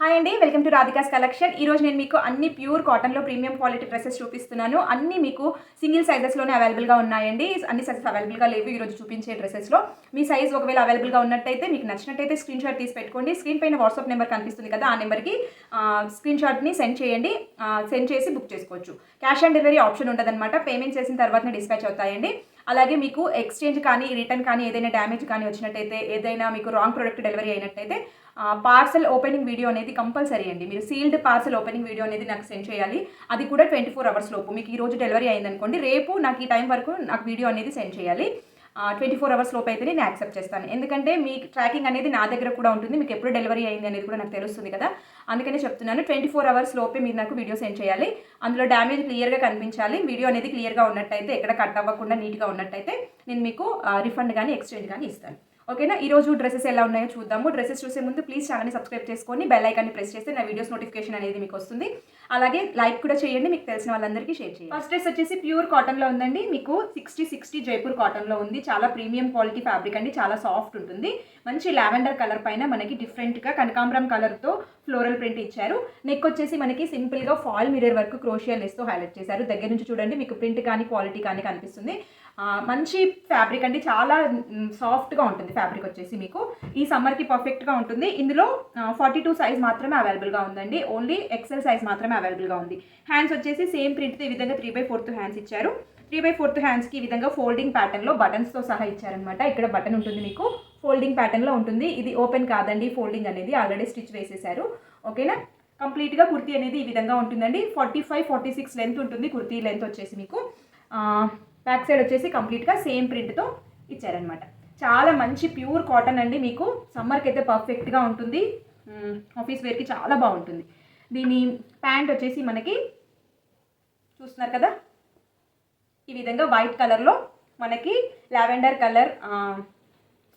Hi అండి, welcome to Radhika's collection. ఈరోజు నేను మీకు అన్ని ప్యూర్ కాటన్లో ప్రీమియం క్వాలిటీ డ్రెస్సెస్ చూపిస్తున్నాను. అన్నీ మీకు సింగిల్ సైజెస్లోనే అవైలబుల్గా ఉన్నాయండి. అన్ని సైజెస్ అవైలబుల్గా లేవు ఈరోజు చూపించే డ్రెస్సెస్లో. మీ సైజ్ ఒకవేళ అవైలబుల్గా ఉన్నట్టయితే, మీకు నచ్చినట్టయితే స్క్రీన్ షాట్ తీసి పెట్టుకోండి. స్క్రీన్ పైన వాట్సాప్ నెంబర్ కనిపిస్తుంది కదా, ఆ నెంబర్కి స్క్రీన్ షాట్ని సెండ్ చేయండి. సెండ్ చేసి బుక్ చేసుకోవచ్చు. క్యాష్ ఆన్ డెలివరీ ఆప్షన్ ఉండదన్నమాట. పేమెంట్ చేసిన తర్వాతనే డిస్పాచ్ అవుతాయండి. అలాగే మీకు ఎక్స్చేంజ్ కానీ, రిటర్న్ కానీ, ఏదైనా డ్యామేజ్ కానీ వచ్చినట్టయితే, ఏదైనా మీకు రాంగ్ ప్రోడక్ట్ డెలివరీ అయినట్టయితే పార్సల్ ఓపెనింగ్ వీడియో అనేది కంపల్సరీ అండి. మీరు సీల్డ్ పార్సల్ ఓపెనింగ్ వీడియో అనేది నాకు సెండ్ చేయాలి. అది కూడా 24 hours లోపు. మీకు ఈరోజు డెలివరీ అయిందనుకోండి, రేపు నాకు ఈ టైం వరకు నాకు వీడియో అనేది సెండ్ చేయాలి. 24 hours లోపు అయితే నేను యాక్సెప్ట్ చేస్తాను. ఎందుకంటే మీ ట్రాకింగ్ అనేది నా దగ్గర కూడా ఉంటుంది. మీకు ఎప్పుడు డెలివరీ అయింది అనేది కూడా నాకు తెలుస్తుంది కదా, అందుకనే చెప్తున్నాను. 24 hours లోపే మీరు నాకు వీడియో సెండ్ చేయాలి. అందులో డ్యామేజ్ క్లియర్గా కనిపించాలి. వీడియో అనేది క్లియర్గా ఉన్నట్టయితే, ఎక్కడ కట్ అవ్వకుండా నీట్గా ఉన్నట్టయితే నేను మీకు రిఫండ్ కానీ ఎక్స్చేంజ్ కానీ ఇస్తాను. ఓకేనా. ఈరోజు డ్రెస్సెస్ ఎలా ఉన్నాయో చూద్దాము. డ్రెస్సెస్ చూసే ముందు ప్లీజ్ ఛానల్ని సబ్స్క్రైబ్ చేసుకొని బెల్ ఐకాన్ని ప్రెస్ చేస్తే నా వీడియోస్ నోటిఫికేషన్ అనేది మీకు వస్తుంది. అలాగే లైక్ కూడా చేయండి, మీకు తెలిసిన వాళ్ళందరికీ షేర్ చేయండి. ఫస్ట్ డ్రెస్ వచ్చేసి ప్యూర్ కాటన్లో ఉందండి. మీకు 60 జైపూర్ కాటన్లో ఉంది. చాలా ప్రీమియం క్వాలిటీ ఫ్యాబ్రిక్ అండి, చాలా సాఫ్ట్ ఉంటుంది. మంచి లావెండర్ కలర్ పైన మనకి డిఫరెంట్గా కనకాంబరం కలర్తో ఫ్లోరల్ ప్రింట్ ఇచ్చారు. నెక్ వచ్చేసి మనకి సింపుల్గా ఫాయిల్ మిర్రర్ వర్క్ క్రోషియా లెస్తో హైలైట్ చేశారు. దగ్గర నుంచి చూడండి, మీకు ప్రింట్ కానీ క్వాలిటీ కానీ కనిపిస్తుంది. మంచి ఫ్యాబ్రిక్ అండి, చాలా సాఫ్ట్గా ఉంటుంది ఫ్యాబ్రిక్ వచ్చేసి. మీకు ఈ సమ్మర్కి పర్ఫెక్ట్గా ఉంటుంది. ఇందులో 42 సైజ్ మాత్రమే అవైలబుల్గా ఉందండి. ఓన్లీ ఎక్సెల్ సైజ్ మాత్రమే అవైలబుల్గా ఉంది. హ్యాండ్స్ వచ్చేసి సేమ్ ప్రింట్తో ఈ విధంగా 3/4 హ్యాండ్స్ ఇచ్చారు. 3/4 హ్యాండ్స్కి ఈ విధంగా ఫోల్డింగ్ ప్యాటర్న్లో బటన్స్తో సహా ఇచ్చారనమాట. ఇక్కడ బటన్ ఉంటుంది, మీకు ఫోల్డింగ్ ప్యాటర్న్లో ఉంటుంది. ఇది ఓపెన్ కాదండి, ఫోల్డింగ్ అనేది ఆల్రెడీ స్టిచ్ వేసేసారు. ఓకేనా. కంప్లీట్గా కుర్తీ అనేది ఈ విధంగా ఉంటుందండి. 45-46 లెంత్ ఉంటుంది కుర్తీ లెంత్ వచ్చేసి. మీకు బ్యాక్ సైడ్ వచ్చేసి కంప్లీట్గా సేమ్ ప్రింట్తో ఇచ్చారనమాట. చాలా మంచి ప్యూర్ కాటన్ అండి. మీకు సమ్మర్కి అయితే పర్ఫెక్ట్గా ఉంటుంది. ఆఫీస్ వేర్కి చాలా బాగుంటుంది. దీని ప్యాంట్ వచ్చేసి మనకి చూస్తున్నారు కదా, ఈ విధంగా వైట్ కలర్లో మనకి లావెండర్ కలర్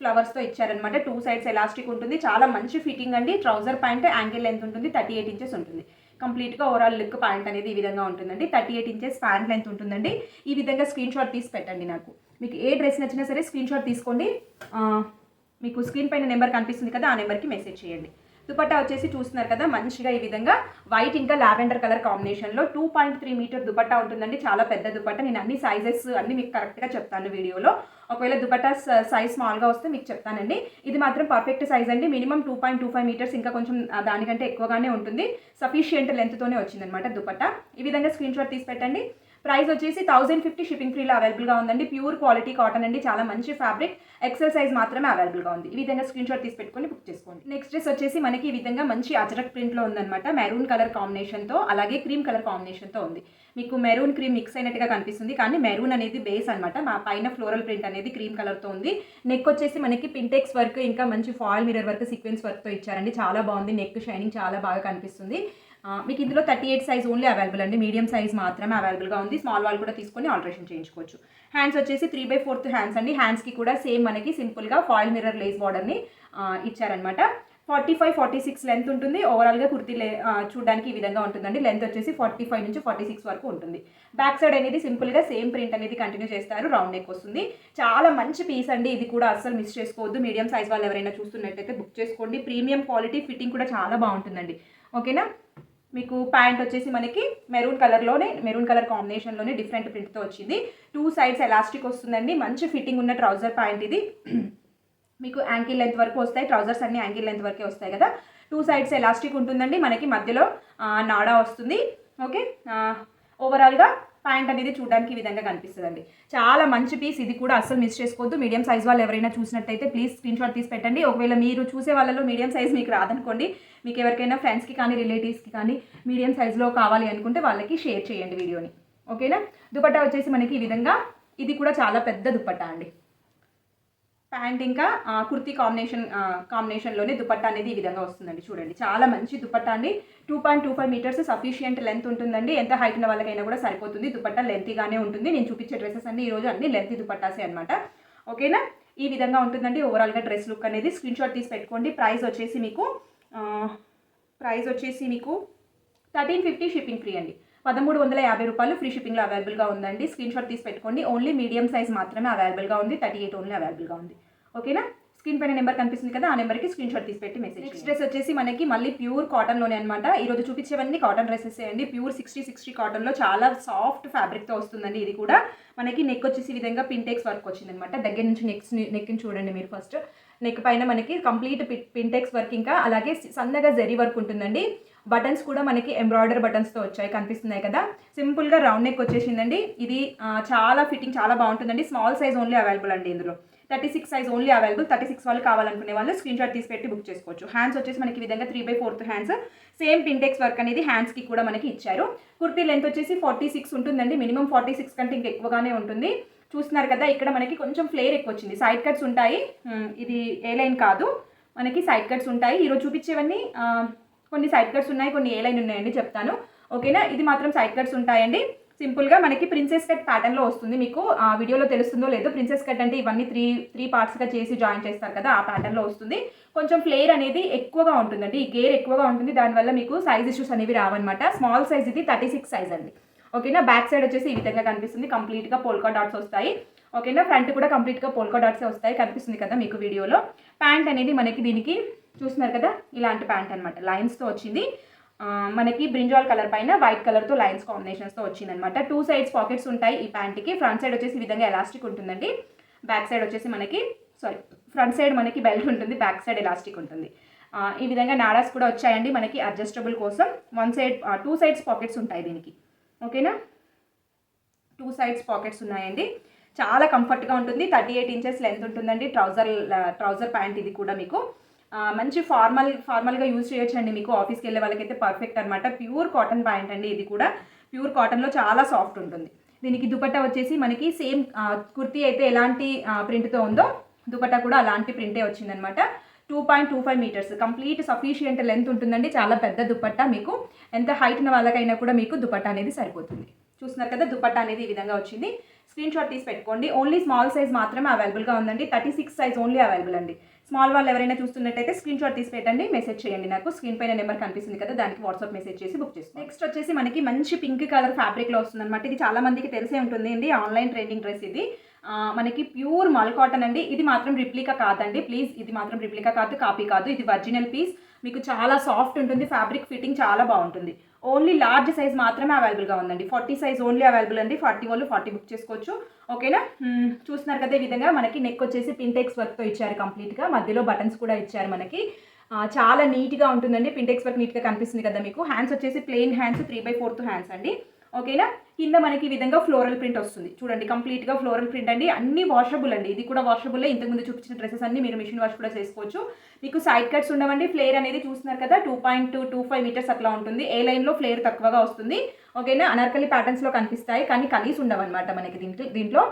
ఫ్లవర్స్తో ఇచ్చారనమాట. 2 sides ఎలాస్టిక్ ఉంటుంది. చాలా మంచి ఫిట్టింగ్ అండి. ట్రౌజర్ ప్యాంట్ యాంకిల్ లెంత్ ఉంటుంది, 38 inches ఉంటుంది. కంప్లీట్గా ఓవరాల్ లుక్ ప్యాంట్ అనేది ఈ విధంగా ఉంటుందండి. 38 inches ప్యాంట్ లెంత్ ఉంటుందండి. ఈ విధంగా స్క్రీన్ షాట్ తీసి పెట్టండి. నాకు మీకు ఏ డ్రెస్ నచ్చినా సరే స్క్రీన్ షాట్ తీసుకోండి. మీకు స్క్రీన్ పైన నెంబర్ కనిపిస్తుంది కదా, ఆ నెంబర్కి మెసేజ్ చేయండి. దుపట్టా వచ్చేసి చూస్తున్నారు కదా, మంచిగా ఈ విధంగా వైట్ ఇంకా లావెండర్ కలర్ కాంబినేషన్లో 2.3 మీటర్ దుపట్టా ఉంటుందండి. చాలా పెద్ద దుపట్టా. నేను అన్ని సైజెస్ అన్ని మీకు కరెక్ట్గా చెప్తాను వీడియోలో. ఒకవేళ దుపట్టా సైజ్ స్మాల్గా వస్తే మీకు చెప్తానండి. ఇది మాత్రం పర్ఫెక్ట్ సైజ్ అండి. మినిమం 2.25 మీటర్స్, ఇంకా కొంచెం దానికంటే ఎక్కువగానే ఉంటుంది. సఫిషియంట్ లెంత్తోనే వచ్చిందనమాట దుపట్టా. ఈ విధంగా స్క్రీన్ షాట్ తీసి పెట్టండి. ప్రైస్ వచ్చేసి 1050 షిప్పింగ్ ఫ్రీలో అవైలబుల్గా ఉందండి. ప్యూర్ క్వాలిటీ కాటన్ అండి, చాలా మంచి ఫ్యాబ్రిక్. ఎక్సెల్ సైజ్ మాత్రమే అవైలబుల్గా ఉంది. ఈ విధంగా స్క్రీన్ షాట్ తీసి పెట్టుకొని బుక్ చేసుకోండి. నెక్స్ట్ డ్రెస్ వచ్చేసి మనకి ఈ విధంగా మంచి అజరక్ ప్రింట్లో ఉందన్నమాట. మెరూన్ కలర్ కాంబినేషన్తో, అలాగే క్రీమ్ కలర్ కాంబినేషన్తో ఉంది. మీకు మెరూన్ క్రీమ్ మిక్స్ అయినట్టుగా కనిపిస్తుంది, కానీ మెరూన్ అనేది బేస్ అనమాట. మా పైన ఫ్లోరల్ ప్రింట్ అనేది క్రీమ్ కలర్తో ఉంది. నెక్ వచ్చేసి మనకి పింటెక్స్ వర్క్, ఇంకా మంచి ఫాయిల్ మిర్రర్ వర్క్, సీక్వెన్స్ వర్క్తో ఇచ్చారండి. చాలా బాగుంది. నెక్ షైనింగ్ చాలా బాగా కనిపిస్తుంది. మీకు ఇందులో 38 సైజ్ ఓన్లీ అవైలబుల్ అండి. మీడియం సైజ్ మాత్రమే అవైలబుల్గా ఉంది. స్మాల్ వాళ్ళు కూడా తీసుకొని ఆల్టరేషన్ చేయించుకోవచ్చు. హ్యాండ్స్ వచ్చేసి 3/4 హ్యాండ్స్ అండి. హ్యాండ్స్కి కూడా సేమ్ మనకి సింపుల్గా ఫాయిల్ మిర్రర్ లేస్ బార్డర్ని ఇచ్చారనమాట. 45-46 లెంత్ ఉంటుంది. ఓవరాల్గా కుర్తీ చూడడానికి ఈ విధంగా ఉంటుందండి. లెంత్ వచ్చేసి 45 నుంచి 46 వరకు ఉంటుంది. బ్యాక్ సైడ్ అనేది సింపుల్గా సేమ్ ప్రింట్ అనేది కంటిన్యూ చేస్తారు. రౌండ్ నెక్ వస్తుంది. చాలా మంచి పీస్ అండి. ఇది కూడా అస్సలు మిస్ చేసుకోవద్దు. మీడియం సైజ్ వాళ్ళు ఎవరైనా చూస్తున్నట్టయితే బుక్ చేసుకోండి. ప్రీమియం క్వాలిటీ, ఫిట్టింగ్ కూడా చాలా బాగుంటుందండి. ఓకేనా. మీకు ప్యాంట్ వచ్చేసి మనకి మెరూన్ కలర్ కాంబినేషన్లోనే డిఫరెంట్ ప్రింట్తో వచ్చింది. 2 sides ఎలాస్టిక్ వస్తుందండి. మంచి ఫిట్టింగ్ ఉన్న ట్రౌజర్ ప్యాంట్ ఇది. మీకు యాంకిల్ లెంత్ వరకు వస్తాయి. ట్రౌజర్స్ అన్ని యాంకిల్ లెంత్ వరకే వస్తాయి కదా. 2 sides ఎలాస్టిక్ ఉంటుందండి. మనకి మధ్యలో నాడా వస్తుంది. ఓకే. ఓవరాల్గా ప్యాంట్ అనేది చూడడానికి ఈ విధంగా కనిపిస్తుందండి. చాలా మంచి పీస్. ఇది కూడా అస్సలు మిస్ చేసుకోవద్దు. మీడియం సైజ్ వాళ్ళు ఎవరైనా చూసినట్టయితే ప్లీజ్ స్క్రీన్ షాట్ తీసి పెట్టండి. ఒకవేళ మీరు చూసే వాళ్ళలో మీడియం సైజ్ మీకు రాదనుకోండి, మీకు ఎవరికైనా ఫ్రెండ్స్కి కానీ రిలేటివ్స్కి కానీ మీడియం సైజ్లో కావాలి అనుకుంటే వాళ్ళకి షేర్ చేయండి వీడియోని. ఓకేనా. దుపట్టా వచ్చేసి మనకి ఈ విధంగా, ఇది కూడా చాలా పెద్ద దుపట్టా అండి. ప్యాంట్ ఇంకా కుర్తీ కాంబినేషన్లోనే దుపట్టా అనేది ఈ విధంగా వస్తుందండి. చూడండి, చాలా మంచి దుపట్టా అండి. 2.25 మీటర్స్ సఫిషియంట్ లెంత్ ఉంటుందండి. ఎంత హైట్ ఉన్న వాళ్ళకైనా కూడా సరిపోతుంది. దుపట్టా లెంతీగానే ఉంటుంది. నేను చూపించే డ్రెస్సెస్ అన్ని ఈరోజు అన్ని లెంతీ దుపట్టాసే అనమాట. ఓకేనా. ఈ విధంగా ఉంటుందండి ఓవరాల్గా డ్రెస్ లుక్ అనేది. స్క్రీన్ షాట్ తీసి పెట్టుకోండి. ప్రైస్ వచ్చేసి మీకు 1350 షిప్పింగ్ ఫ్రీ అండి. 1350 రూపాయలు ఫ్రీ షిప్పింగ్లో అవైలబుల్గా ఉందండి. స్క్రీన్ షాట్ తీసి పెట్టుకోండి. ఓన్లీ మీడియం సైజ్ మాత్రమే అవైలబుల్గా ఉంది. 38 ఓన్లీ అవైలబుల్గా ఉంది. ఓకేనా. స్క్రీన్ పైన నెంబర్ కనిపిస్తుంది కదా, ఆ నెంబర్కి స్క్రీన్ షాట్ తీసి పెట్టి మెసేజ్. నెక్స్ట్ డ్రెస్ వచ్చేసి మనకి మళ్ళీ ప్యూర్ కాటన్లోనే అనమాట. ఈరోజు చూపించేవన్నీ కాటన్ డ్రెస్సెస్ అండి. ప్యూర్ 60 కాటన్లో చాలా సాఫ్ట్ ఫ్యాబ్రిక్తో వస్తుందండి. ఇది కూడా మనకి నెక్ వచ్చేసి ఈ విధంగా పింటెక్స్ వర్క్ వచ్చిందనమాట. దగ్గర నుంచి నెక్ని చూడండి మీరు. ఫస్ట్ నెక్ పైన మనకి కంప్లీట్ పింటెక్స్ వర్క్, ఇంకా అలాగే సన్నగా జరీ వర్క్ ఉంటుందండి. బటన్స్ కూడా మనకి ఎంబ్రాయిడర్ బటన్స్తో వచ్చాయి, కనిపిస్తున్నాయి కదా. సింపుల్గా రౌండ్ నెక్ వచ్చేసిందండి. ఇది చాలా ఫిట్టింగ్ చాలా బాగుంటుందండి. స్మాల్ సైజ్ ఓన్లీ అవైలబుల్ అండి. ఇందులో 36 సైజ్ ఓన్లీ అవైలబుల్. 36 వాళ్ళు కావాలనుకునే వాళ్ళు స్క్రీన్ షాట్ తీసి పెట్టి బుక్ చేసుకోవచ్చు. హ్యాండ్స్ వచ్చేసి మనకి ఈ విధంగా 3/4 హ్యాండ్స్, సేమ్ పింటెక్స్ వర్క్ అనేది హ్యాండ్స్కి కూడా మనకి ఇచ్చారు. కుర్తీ లెంత్ వచ్చేసి 46 ఉంటుందండి. మినిమం 46 కంటే ఇంకా ఎక్కువగానే ఉంటుంది. చూస్తున్నారు కదా, ఇక్కడ మనకి కొంచెం ఫ్లేర్ ఎక్కువ వచ్చింది. సైడ్ కట్స్ ఉంటాయి. ఇది ఏ లైన్ కాదు, మనకి సైడ్ కట్స్ ఉంటాయి. ఈరోజు చూపించేవన్నీ కొన్ని సైడ్ కట్స్ ఉన్నాయి, కొన్ని ఏ లైన్ ఉన్నాయండి చెప్తాను. ఓకేనా, ఇది మాత్రం సైడ్ కట్స్ ఉంటాయండి. సింపుల్గా మనకి ప్రిన్సెస్ కట్ ప్యాటర్న్లో వస్తుంది. మీకు ఆ వీడియోలో తెలుస్తుందో లేదో, ప్రిన్సెస్ కట్ అంటే ఇవన్నీ త్రీ పార్ట్స్గా చేసి జాయిన్ చేస్తారు కదా, ఆ ప్యాటర్న్లో వస్తుంది. కొంచెం ఫ్లేర్ అనేది ఎక్కువగా ఉంటుందండి, ఈ గేర్ ఎక్కువగా ఉంటుంది. దానివల్ల మీకు సైజ్ ఇష్యూస్ అనేవి రావన్నమాట. స్మాల్ సైజ్ ఇది 36 సైజ్ అండి. ఓకేనా, బ్యాక్ సైడ్ వచ్చేసి ఈ విధంగా కనిపిస్తుంది. కంప్లీట్గా పోల్కా డాట్స్ వస్తాయి. ఓకేనా, ఫ్రంట్ కూడా కంప్లీట్గా పోల్కా డాట్స్ వస్తాయి, కనిపిస్తుంది కదా మీకు వీడియోలో. ప్యాంట్ అనేది మనకి దీనికి చూస్తున్నారు కదా, ఇలాంటి ప్యాంట్ అనమాట. లైన్స్తో వచ్చింది. మనకి బ్రింజాల్ కలర్ పైన వైట్ కలర్తో లైన్స్ కాంబినేషన్స్తో వచ్చిందనమాట. 2 సైడ్స్ పాకెట్స్ ఉంటాయి ఈ ప్యాంట్కి. ఫ్రంట్ సైడ్ వచ్చేసి ఈ విధంగా ఎలాస్టిక్ ఉంటుందండి. బ్యాక్ సైడ్ వచ్చేసి మనకి ఫ్రంట్ సైడ్ మనకి బెల్ట్ ఉంటుంది, బ్యాక్ సైడ్ ఎలాస్టిక్ ఉంటుంది. ఈ విధంగా నాడాస్ కూడా వచ్చాయండి మనకి అడ్జస్టబుల్ కోసం. 2 సైడ్స్ పాకెట్స్ ఉంటాయి దీనికి. ఓకేనా, 2 సైడ్స్ పాకెట్స్ ఉన్నాయండి. చాలా కంఫర్ట్గా ఉంటుంది. 38 ఇంచెస్ లెంత్ ఉంటుందండి. ట్రౌజర్ ప్యాంట్ ఇది కూడా మీకు మంచి ఫార్మల్గా యూజ్ చేయొచ్చండి. మీకు ఆఫీస్కి వెళ్ళే వాళ్ళకైతే పర్ఫెక్ట్ అనమాట. ప్యూర్ కాటన్ ప్యాంట్ అండి. ఇది కూడా ప్యూర్ కాటన్లో చాలా సాఫ్ట్ ఉంటుంది. దీనికి దుపట్టా వచ్చేసి మనకి సేమ్ కుర్తీ అయితే ఎలాంటి ప్రింట్తో ఉందో దుపట్టా కూడా అలాంటి ప్రింటే వచ్చిందనమాట. 2.25 మీటర్స్ కంప్లీట్ సఫిషియంట్ లెంత్ ఉంటుందండి. చాలా పెద్ద దుపట్టా. మీకు ఎంత హైట్ ఉన్న వాళ్ళకైనా కూడా మీకు దుపట్టా అనేది సరిపోతుంది. చూస్తున్నారు కదా, దుపట్టా అనేది ఈ విధంగా వచ్చింది. స్క్రీన్ షాట్ తీసి పెట్టుకోండి. ఓన్లీ స్మాల్ సైజ్ మాత్రమే అవైలబుల్గా ఉందండి. 36 సైజ్ ఓన్లీ అవైలబుల్ అండి. స్మాల్ వాళ్ళు ఎవరైనా చూస్తున్నట్టయితే స్క్రీన్ షాట్ తీసి పెట్టండి, మెసేజ్ చేయండి. నాకు స్క్రీన్ పైన నెంబర్ కనిపిస్తుంది కదా, దానికి వాట్సాప్ మెసేజ్ చేసి బుక్ చేసుకోండి. నెక్స్ట్ వచ్చేసి మనకి మంచి పింక్ కలర్ ఫ్యాబ్రిక్లో వస్తుంది అనమాట. ఇది చాలా మందికి తెలిసే ఉంటుంది అండి, ఆన్లైన్ ట్రెండింగ్ డ్రెస్ ఇది. మనకి ప్యూర్ మల్ కాటన్ అండి. ఇది మాత్రం రిప్లికా కాదండి, ప్లీజ్. ఇది మాత్రం రిప్లికా కాదు, కాపీ కాదు. ఇది ఒరిజినల్ పీస్. మీకు చాలా సాఫ్ట్ ఉంటుంది. ఫ్యాబ్రిక్ ఫిట్టింగ్ చాలా బాగుంటుంది. ఓన్లీ లార్జ్ సైజ్ మాత్రమే అవైలబుల్గా ఉందండి. 40 సైజ్ ఓన్లీ అవైలబుల్ అండి. 40 వాళ్ళు 40 బుక్ చేసుకోవచ్చు. ఓకేనా, చూస్తున్నారు కదా, ఈ విధంగా మనకి నెక్ వచ్చేసి పింటెక్స్ వర్క్తో ఇచ్చారు కంప్లీట్గా. మధ్యలో బటన్స్ కూడా ఇచ్చారు మనకి. చాలా నీట్గా ఉంటుందండి. పింటెక్స్ వర్క్ నీట్గా కనిపిస్తుంది కదా మీకు. హ్యాండ్స్ వచ్చేసి ప్లెయిన్ హ్యాండ్స్, 3/4 హ్యాండ్స్ అండి. ఓకేనా, కింద మనకి ఈ విధంగా ఫ్లోరల్ ప్రింట్ వస్తుంది. చూడండి, కంప్లీట్గా ఫ్లోరల్ ప్రింట్ అండి. అన్ని వాషబుల్ అండి. ఇది కూడా వాషబుల్. ఇంతకుముందు చూపించిన డ్రెస్సెస్ అన్ని మీరు మిషన్ వాష్ కూడా చేసుకోవచ్చు. మీకు సైడ్ కట్స్ ఉండవండి. ఫ్లేర్ అనేది చూస్తున్నారు కదా, 2.25 మీటర్స్ అట్లా ఉంటుంది. ఏ లైన్లో ఫ్లేర్ తక్కువగా వస్తుంది. ఓకేనా, అనార్కలి ప్యాటర్న్స్లో కనిపిస్తాయి, కానీ కలీస్ ఉండవన్నమాట మనకి దీంట్లో.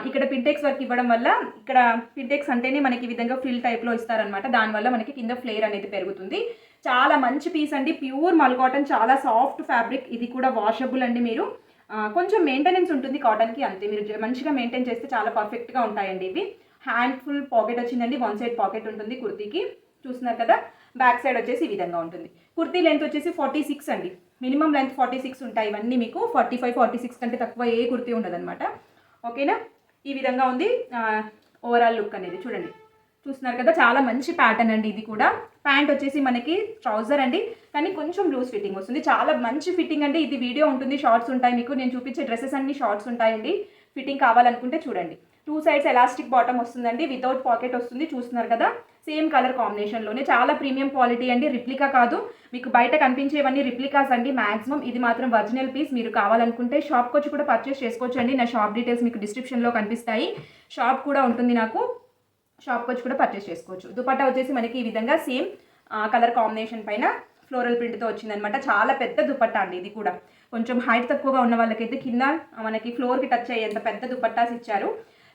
ఇక్కడ పింటెక్స్ వర్క్ ఇవ్వడం వల్ల, ఇక్కడ పింటెక్స్ అంటేనే మనకి ఈ విధంగా ఫిల్ టైప్లో ఇస్తారనమాట. దానివల్ల మనకి కింద ఫ్లేర్ అనేది పెరుగుతుంది. చాలా మంచి పీస్ అండి. ప్యూర్ మల్ కాటన్, చాలా సాఫ్ట్ ఫ్యాబ్రిక్. ఇది కూడా వాషబుల్ అండి. మీరు కొంచెం మెయింటెనెన్స్ ఉంటుంది కాటన్కి, అంతే. మీరు మంచిగా మెయింటైన్ చేస్తే చాలా పర్ఫెక్ట్గా ఉంటాయండి ఇవి. హ్యాండ్ ఫుల్ పాకెట్ వచ్చిందండి. 1 సైడ్ పాకెట్ ఉంటుంది కుర్తీకి. చూస్తున్నారు కదా, బ్యాక్ సైడ్ వచ్చేసి ఈ విధంగా ఉంటుంది. కుర్తీ లెంత్ వచ్చేసి 46 అండి. మినిమం లెంత్ 46 ఉంటాయి. ఇవన్నీ మీకు 45, 46 కంటే తక్కువ ఏ కుర్తీ ఉండదన్నమాట. ఓకేనా, ఈ విధంగా ఉంది ఓవరాల్ లుక్ అనేది. చూడండి, చూస్తున్నారు కదా, చాలా మంచి ప్యాటర్న్ అండి. ఇది కూడా ప్యాంట్ వచ్చేసి మనకి ట్రౌజర్ అండి, కానీ కొంచెం లూజ్ ఫిట్టింగ్ వస్తుంది. చాలా మంచి ఫిట్టింగ్ అండి. ఇది వీడియో ఉంటుంది, షార్ట్స్ ఉంటాయి. మీకు నేను చూపించే డ్రెస్సెస్ అన్ని షార్ట్స్ ఉంటాయండి. ఫిట్టింగ్ కావాలనుకుంటే చూడండి. 2 సైడ్స్ ఎలాస్టిక్ బాటమ్ వస్తుందండి, వితౌట్ పాకెట్ వస్తుంది. చూస్తున్నారు కదా, సేమ్ కలర్ కాంబినేషన్లోనే. చాలా ప్రీమియం క్వాలిటీ అండి. రిప్లికా కాదు, మీకు బయట కనిపించేవన్నీ రిప్లికాస్ అండి మ్యాక్సిమం. ఇది మాత్రం ఒరిజినల్ పీస్. మీరు కావాలనుకుంటే షాప్కి వచ్చి కూడా పర్చేస్ చేసుకోవచ్చు అండి. నా షాప్ డీటెయిల్స్ మీకు డిస్క్రిప్షన్లో కనిపిస్తాయి. షాప్ కూడా ఉంటుంది నాకు, షాప్కి వచ్చి కూడా పర్చేస్ చేసుకోవచ్చు. దుపట్టా వచ్చేసి మనకి ఈ విధంగా సేమ్ కలర్ కాంబినేషన్ పైన ఫ్లోరల్ ప్రింట్తో వచ్చిందనమాట. చాలా పెద్ద దుపట్టా అండి. ఇది కూడా కొంచెం హైట్ తక్కువగా ఉన్న వాళ్ళకైతే కింద మనకి ఫ్లోర్కి టచ్ అయ్యేంత పెద్ద దుపట్టాస్ ఇచ్చారు.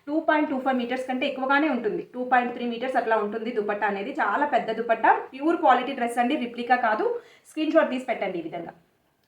2.25 మీటర్స్ కంటే ఎక్కువగానే ఉంటుంది. 2.3 మీటర్స్ అట్లా ఉంటుంది దుపట్టా అనేది. చాలా పెద్ద దుపట్టా. ప్యూర్ క్వాలిటీ డ్రెస్ అండి, రిప్లికా కాదు. స్క్రీన్ షాట్ తీసి పెట్టండి ఈ విధంగా.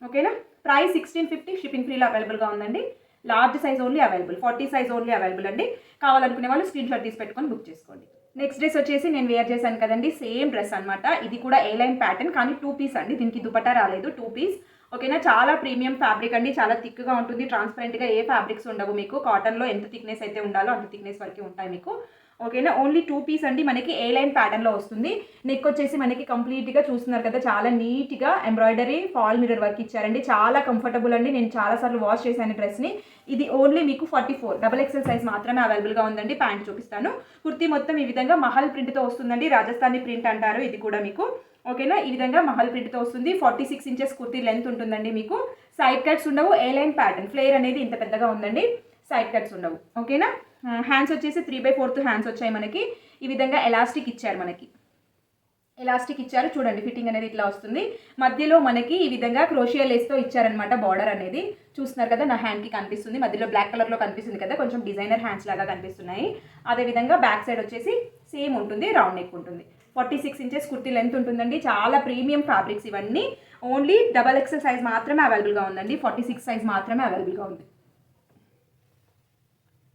ఓకేనా, ప్రైస్ 1650, షిప్పింగ్ ఫ్రీలో అవైలబుల్గా ఉందండి. Large size only available, 40 size only available అండి. కావాలనుకునే వాళ్ళు స్క్రీన్ షాట్ తీసి పెట్టుకొని బుక్ చేసుకోండి. నెక్స్ట్ డ్రెస్ వచ్చేసి నేను వేర్ చేశాను కదండి, సేమ్ డ్రెస్ అనమాట. ఇది కూడా ఏ లైన్ ప్యాటర్న్, కానీ 2 పీస్ అండి. దీనికి దుపట్టా రాలేదు, 2 పీస్. ఓకేనా, చాలా ప్రీమియం ఫ్యాబ్రిక్ అండి. చాలా థిక్గా ఉంటుంది, ట్రాన్స్పరెంట్గా ఏ ఫ్యాబ్రిక్స్ ఉండవు మీకు. కాటన్లో ఎంత థిక్నెస్ అయితే ఉండాలో అంత థిక్నెస్ వరకు ఉంటాయి మీకు. ఓకేనా. ఓన్లీ 2 పీస్ అండి, మనకి ఏ లైన్ ప్యాటర్న్లో వస్తుంది. నెక్ వచ్చేసి మనకి కంప్లీట్గా చూస్తున్నారు కదా, చాలా నీట్గా ఎంబ్రాయిడరీ ఫాల్ మిర్రర్ వర్క్ ఇచ్చారండి. చాలా కంఫర్టబుల్ అండి. నేను చాలాసార్లు వాష్ చేశాను డ్రెస్ని. ఇది ఓన్లీ మీకు 44 XXL సైజ్ మాత్రమే అవైలబుల్గా ఉందండి. ప్యాంట్ చూపిస్తాను. కుర్తీ మొత్తం ఈ విధంగా మహల్ ప్రింట్తో వస్తుందండి. రాజస్థానీ ప్రింట్ అంటారు ఇది కూడా మీకు. ఓకేనా, ఈ విధంగా మహల్ ప్రింట్తో వస్తుంది. 46 ఇంచెస్ కుర్తీ లెంత్ ఉంటుందండి మీకు. సైడ్ కట్స్ ఉండవు. ఏ లైన్ ప్యాటర్న్ ఫ్లేర్ అనేది ఇంత పెద్దగా ఉందండి. సైడ్ కట్స్ ఉండవు. ఓకేనా. హ్యాండ్స్ వచ్చేసి 3/4 హ్యాండ్స్ వచ్చాయి మనకి. ఈ విధంగా ఎలాస్టిక్ ఇచ్చారు, మనకి ఎలాస్టిక్ ఇచ్చారు. చూడండి ఫిట్టింగ్ అనేది ఇట్లా వస్తుంది. మధ్యలో మనకి ఈ విధంగా క్రోషియా లేస్తో ఇచ్చారనమాట. బార్డర్ అనేది చూస్తున్నారు కదా, నా హ్యాండ్కి కనిపిస్తుంది. మధ్యలో బ్లాక్ కలర్లో కనిపిస్తుంది కదా, కొంచెం డిజైనర్ హ్యాండ్స్ లాగా కనిపిస్తున్నాయి. అదేవిధంగా బ్యాక్ సైడ్ వచ్చేసి సేమ్ ఉంటుంది, రౌండ్ నెక్ ఉంటుంది. 46 ఇంచెస్ కుర్తీ లెంత్ ఉంటుందండి. చాలా ప్రీమియం ఫ్యాబ్రిక్స్ ఇవన్నీ. ఓన్లీ XXL సైజ్ మాత్రమే అవైలబుల్గా ఉందండి. 46 సైజ్ మాత్రమే అవైలబుల్గా ఉంది.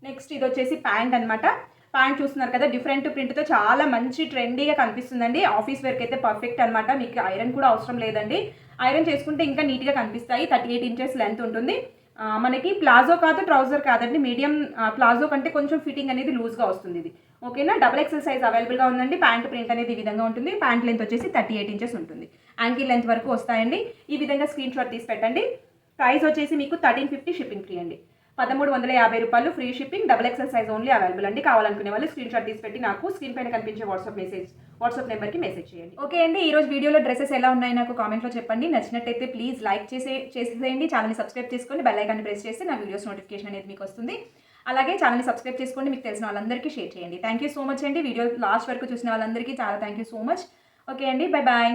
నెక్స్ట్ ఇది వచ్చేసి ప్యాంట్ అనమాట. ప్యాంట్ చూస్తున్నారు కదా, డిఫరెంట్ ప్రింట్తో చాలా మంచి ట్రెండీగా కనిపిస్తుందండి. ఆఫీస్ వేర్కి అయితే పర్ఫెక్ట్ అనమాట. మీకు ఐరన్ కూడా అవసరం లేదండి. ఐరన్ చేసుకుంటే ఇంకా నీట్గా కనిపిస్తాయి. 38 ఇంచెస్ లెంత్ ఉంటుంది. మనకి ప్లాజో కాదు, ట్రౌజర్ కాదండి, మీడియం ప్లాజో కంటే కొంచెం ఫిట్టింగ్ అనేది లూజ్గా వస్తుంది ఇది. ఓకేనా. XXL సైజ్ అవైలబుల్గా ఉందండి. ప్యాంట్ ప్రింట్ అనేది ఈ విధంగా ఉంటుంది. ప్యాంట్ లెంత్ వచ్చేసి 38 ఇంచెస్ ఉంటుంది. యాంకిల్ లెంత్ వరకు వస్తాయండి. ఈ విధంగా స్క్రీన్ షాట్ తీసి పెట్టండి. ప్రైస్ వచ్చేసి మీకు 1350 షిప్పింగ్ ఫ్రీ అండి. 1350 రూపాయలు free shipping. XXL size only available అండి. కావాలనుకునే వాళ్ళు స్క్రీన్ షాట్ తీసి పెట్టి నాకు స్క్రీన్ పైన కనిపించే వాట్సాప్ నెంబర్కి మెసేజ్ చేయండి. ఓకే అండి, ఈ రోజు వీడియోలో డ్రెస్సెస్ ఎలా ఉన్నాయి నాకు కామెంట్లో చెప్పండి. నచ్చినట్టయితే ప్లీజ్ లైక్ చేసేయండి. ఛానల్ని సబ్స్క్రైబ్ చేసుకొని బెల్ ఐకాన్ని ప్రెస్ చేస్తే నా వీడియోస్ నోటిఫికేషన్ అనేది మీకు వస్తుంది. అలాగే ఛానల్ని సబ్స్క్రైబ్ చేసుకోండి. మీకు తెలిసిన వాళ్ళందరికీ షేర్ చేయండి. థ్యాంక్ యూ సో మచ్ అండి. వీడియో లాస్ట్ వరకు చూసిన వాళ్ళందరికీ చాలా thank you so much. Okay అండి, బై బాయ్.